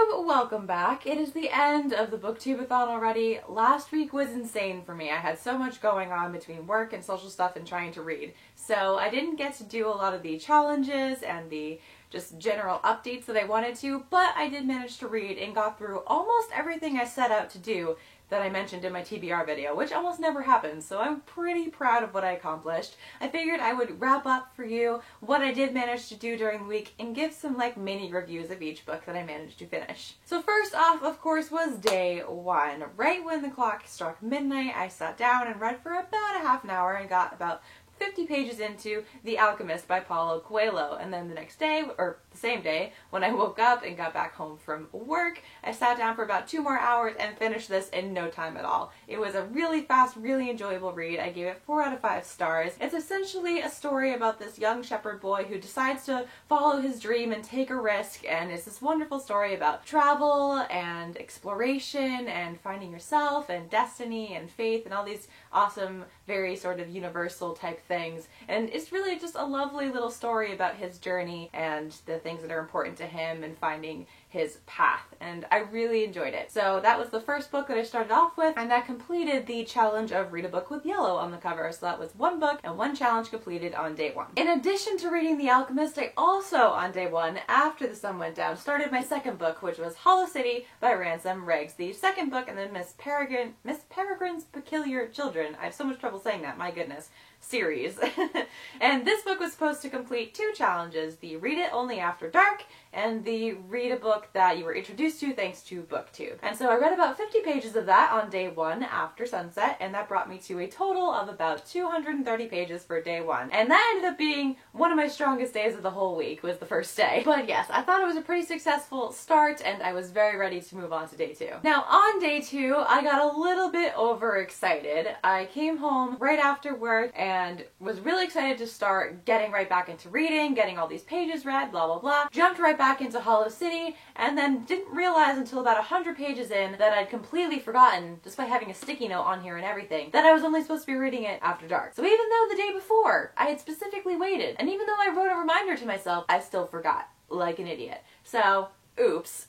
YouTube, welcome back. It is the end of the BookTube-a-thon already. Last week was insane for me. I had so much going on between work and social stuff and trying to read. So I didn't get to do a lot of the challenges and the just general updates that I wanted to, but I did manage to read and got through almost everything I set out to do that I mentioned in my TBR video, which almost never happens, so I'm pretty proud of what I accomplished. I figured I would wrap up for you what I did manage to do during the week and give some mini reviews of each book that I managed to finish. So first off, of course, was day one. Right when the clock struck midnight, I sat down and read for about a half an hour and got about 50 pages into The Alchemist by Paulo Coelho, and then the next day, or the same day, when I woke up and got back home from work, I sat down for about 2 more hours and finished this in no time at all. It was a really fast, really enjoyable read. I gave it 4 out of 5 stars. It's essentially a story about this young shepherd boy who decides to follow his dream and take a risk, and it's this wonderful story about travel and exploration and finding yourself and destiny and faith and all these awesome, very sort of universal type things. And it's really just a lovely little story about his journey and the things that are important to him and finding his path, and I really enjoyed it. So that was the first book that I started off with, and that completed the challenge of read a book with yellow on the cover. So that was 1 book and 1 challenge completed on day 1. In addition to reading The Alchemist, I also on day 1, after the sun went down, started my second book, which was Hollow City by Ransom Riggs, the second book in the Miss Peregrine's Peculiar Children, I have so much trouble saying that, my goodness, series. And this book was supposed to complete 2 challenges, the Read It Only After Dark and the Read a Book That You Were Introduced to Thanks to BookTube. And so I read about 50 pages of that on day 1 after sunset, and that brought me to a total of about 230 pages for day 1. And that ended up being one of my strongest days of the whole week, was the first day. But yes, I thought it was a pretty successful start, and I was very ready to move on to day 2. Now on day 2, I got a little bit overexcited. I came home right after work and was really excited to start getting right back into reading, getting all these pages read, blah blah blah. Jumped right back into Hollow City, and then didn't realize until about 100 pages in that I'd completely forgotten, despite having a sticky note on here and everything, that I was only supposed to be reading it after dark. So even though the day before I had specifically waited, and even though I wrote a reminder to myself, I still forgot, like an idiot. So oops.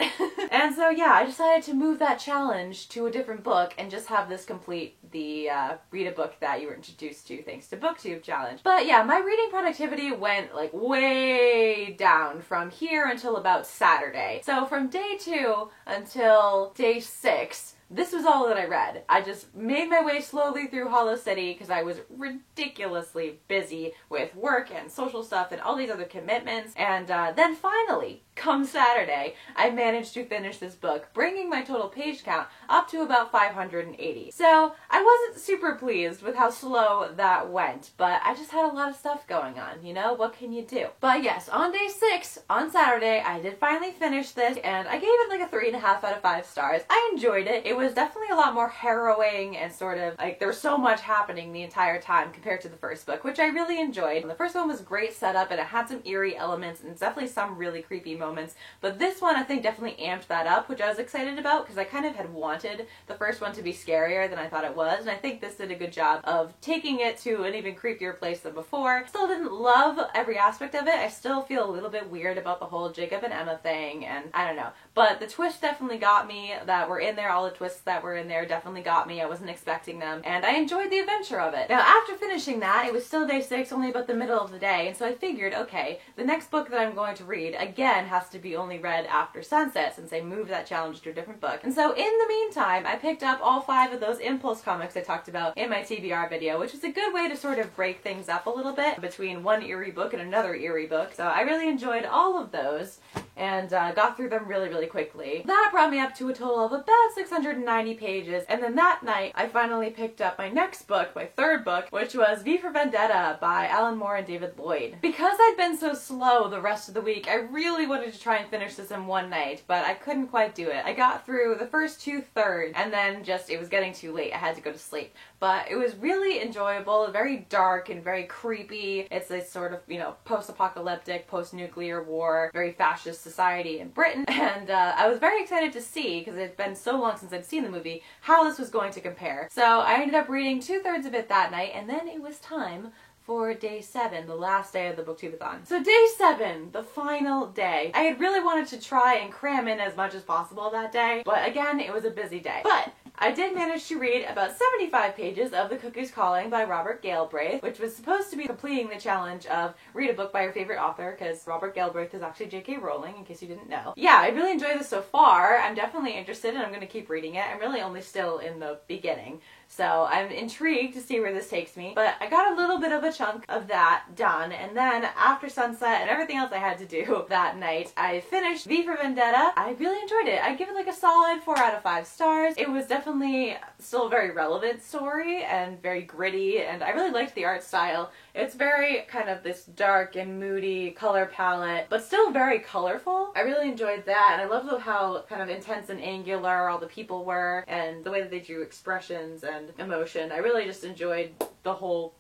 And so yeah, I decided to move that challenge to a different book and just have this complete the Read a Book That You Were Introduced to Thanks to BookTube challenge. But yeah, my reading productivity went way down from here until about Saturday. So from day 2 until day 6, this was all that I read. I just made my way slowly through Hollow City because I was ridiculously busy with work and social stuff and all these other commitments. And then finally, come Saturday, I managed to finish this book, bringing my total page count up to about 580. So I wasn't super pleased with how slow that went, but I just had a lot of stuff going on, you know? What can you do? But yes, on day 6, on Saturday, I did finally finish this, and I gave it like a 3.5 out of 5 stars. I enjoyed it. It was definitely a lot more harrowing and sort of like there was so much happening the entire time compared to the first book, which I really enjoyed. The first one was great setup and it had some eerie elements and definitely some really creepy moments, but this one I think definitely amped that up, which I was excited about because I kind of had wanted the first one to be scarier than I thought it was, and I think this did a good job of taking it to an even creepier place than before. Still didn't love every aspect of it. I still feel a little bit weird about the whole Jacob and Emma thing, and I don't know, but the twists definitely got me that were in there. All the twists that were in there definitely got me. I wasn't expecting them, and I enjoyed the adventure of it. Now after finishing that, it was still day 6, only about the middle of the day, and so I figured, okay, the next book that I'm going to read again has to be only read after sunset since I moved that challenge to a different book. And so in the meantime, I picked up all 5 of those impulse comics I talked about in my TBR video, which is a good way to sort of break things up a little bit between one eerie book and another eerie book. So I really enjoyed all of those and got through them really quickly. That brought me up to a total of about 690 pages, and then that night I finally picked up my next book, my 3rd book, which was V for Vendetta by Alan Moore and David Lloyd. Because I'd been so slow the rest of the week, I really wanted to try and finish this in one night, but I couldn't quite do it. I got through the first 2/3, and then just it was getting too late. I had to go to sleep. But it was really enjoyable, very dark and very creepy. It's a sort of, you know, post-apocalyptic, post-nuclear war, very fascist society in Britain, and I was very excited to see, because it had been so long since I'd seen the movie, how this was going to compare. So I ended up reading 2/3 of it that night, and then it was time for day 7, the last day of the Booktubeathon. So day 7, the final day. I had really wanted to try and cram in as much as possible that day, but again, it was a busy day. But I did manage to read about 75 pages of The Cuckoo's Calling by Robert Galbraith, which was supposed to be completing the challenge of read a book by your favorite author, because Robert Galbraith is actually J.K. Rowling, in case you didn't know. Yeah, I really enjoyed this so far. I'm definitely interested and I'm going to keep reading it. I'm really only still in the beginning. So I'm intrigued to see where this takes me, but I got a little bit of a chunk of that done, and then after sunset and everything else I had to do that night, I finished V for Vendetta. I really enjoyed it. I give it like a solid 4 out of 5 stars. It was definitely still a very relevant story and very gritty, and I really liked the art style. It's very kind of this dark and moody color palette, but still very colorful. I really enjoyed that, and I love how kind of intense and angular all the people were, and the way that they drew expressions and emotion. I really just enjoyed the whole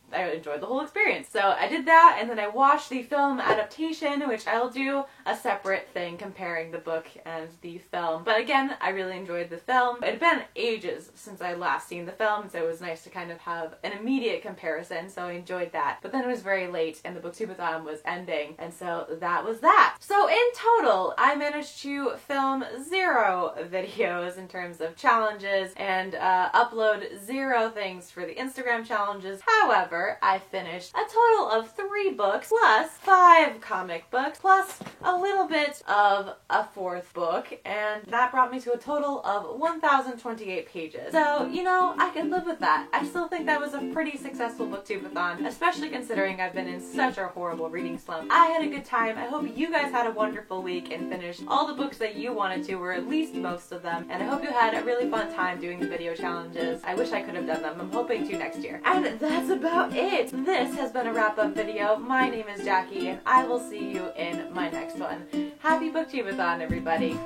experience. So I did that, and then I watched the film adaptation, which I'll do a separate thing comparing the book and the film. But again, I really enjoyed the film. It had been ages since I last seen the film, so it was nice to kind of have an immediate comparison, so I enjoyed that. But then it was very late, and the Booktubeathon was ending, and so that was that. So in total, I managed to film 0 videos in terms of challenges, and upload 0 things for the Instagram challenges. However, I finished a total of 3 books, plus 5 comic books, plus a little bit of a 4th book, and that brought me to a total of 1,028 pages. So, you know, I can live with that. I still think that was a pretty successful Booktubeathon, especially considering I've been in such a horrible reading slump. I had a good time. I hope you guys had a wonderful week and finished all the books that you wanted to, or at least most of them, and I hope you had a really fun time doing the video challenges. I wish I could have done them. I'm hoping to next year. And that's about it. This has been a wrap-up video. My name is Jackie, and I will see you in my next one. Happy Booktubeathon, everybody!